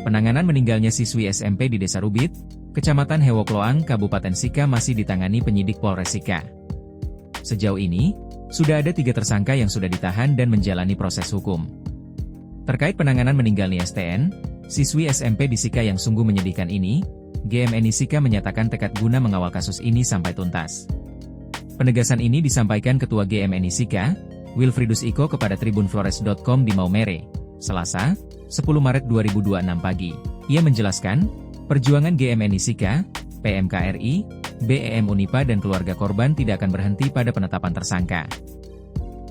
Penanganan meninggalnya siswi SMP di Desa Rubit, Kecamatan Hewokloang, Kabupaten Sika masih ditangani penyidik Polres Sika. Sejauh ini, sudah ada 3 tersangka yang sudah ditahan dan menjalani proses hukum. Terkait penanganan meninggalnya STN, siswi SMP di Sika yang sungguh menyedihkan ini, GMNI Sika menyatakan tekad guna mengawal kasus ini sampai tuntas. Penegasan ini disampaikan Ketua GMNI Sika, Wilfridus Iko kepada tribunflores.com di Maumere, Selasa, 10 Maret 2026 pagi. Ia menjelaskan, perjuangan GMNI Sika, PMKRI, BEM Unipa dan keluarga korban tidak akan berhenti pada penetapan tersangka.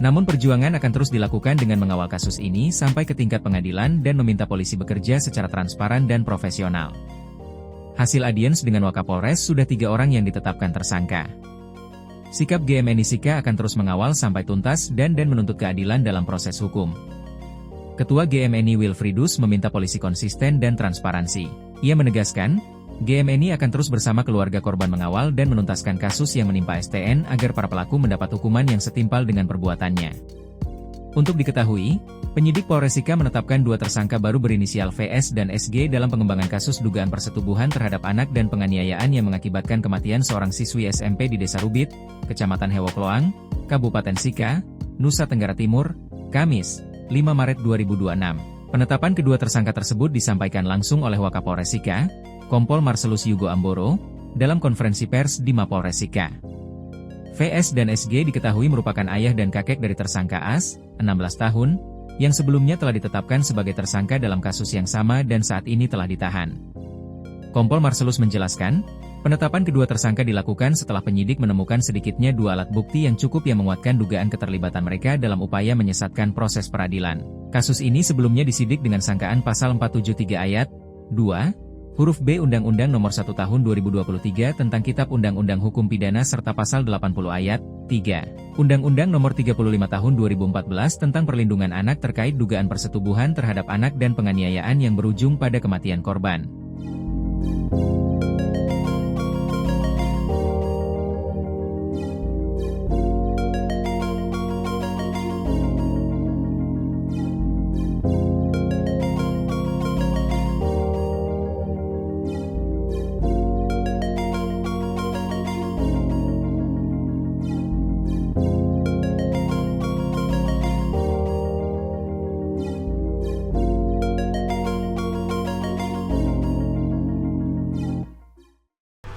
Namun perjuangan akan terus dilakukan dengan mengawal kasus ini sampai ke tingkat pengadilan dan meminta polisi bekerja secara transparan dan profesional. Hasil audiens dengan Wakapolres sudah 3 orang yang ditetapkan tersangka. Sikap GMNI Sika akan terus mengawal sampai tuntas dan menuntut keadilan dalam proses hukum. Ketua GMNI Wilfridus meminta polisi konsisten dan transparansi. Ia menegaskan, GMNI akan terus bersama keluarga korban mengawal dan menuntaskan kasus yang menimpa STN agar para pelaku mendapat hukuman yang setimpal dengan perbuatannya. Untuk diketahui, penyidik Polres Sika menetapkan 2 tersangka baru berinisial VS dan SG dalam pengembangan kasus dugaan persetubuhan terhadap anak dan penganiayaan yang mengakibatkan kematian seorang siswi SMP di Desa Rubit, Kecamatan Hewokloang, Kabupaten Sika, Nusa Tenggara Timur, Kamis, 5 Maret 2026. Penetapan kedua tersangka tersebut disampaikan langsung oleh Wakapolres Sika, Kompol Marcelus Yugo Amboro, dalam konferensi pers di Mapolres Sika. VS dan SG diketahui merupakan ayah dan kakek dari tersangka AS, 16 tahun, yang sebelumnya telah ditetapkan sebagai tersangka dalam kasus yang sama dan saat ini telah ditahan. Kompol Marcelus menjelaskan, penetapan kedua tersangka dilakukan setelah penyidik menemukan sedikitnya 2 alat bukti yang cukup yang menguatkan dugaan keterlibatan mereka dalam upaya menyesatkan proses peradilan. Kasus ini sebelumnya disidik dengan sangkaan pasal 473 ayat 2, huruf B Undang-Undang Nomor 1 Tahun 2023 tentang Kitab Undang-Undang Hukum Pidana serta pasal 80 ayat 3, Undang-Undang Nomor 35 Tahun 2014 tentang Perlindungan Anak terkait dugaan persetubuhan terhadap anak dan penganiayaan yang berujung pada kematian korban.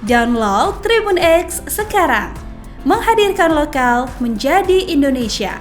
Download Tribun X sekarang, menghadirkan lokal menjadi Indonesia.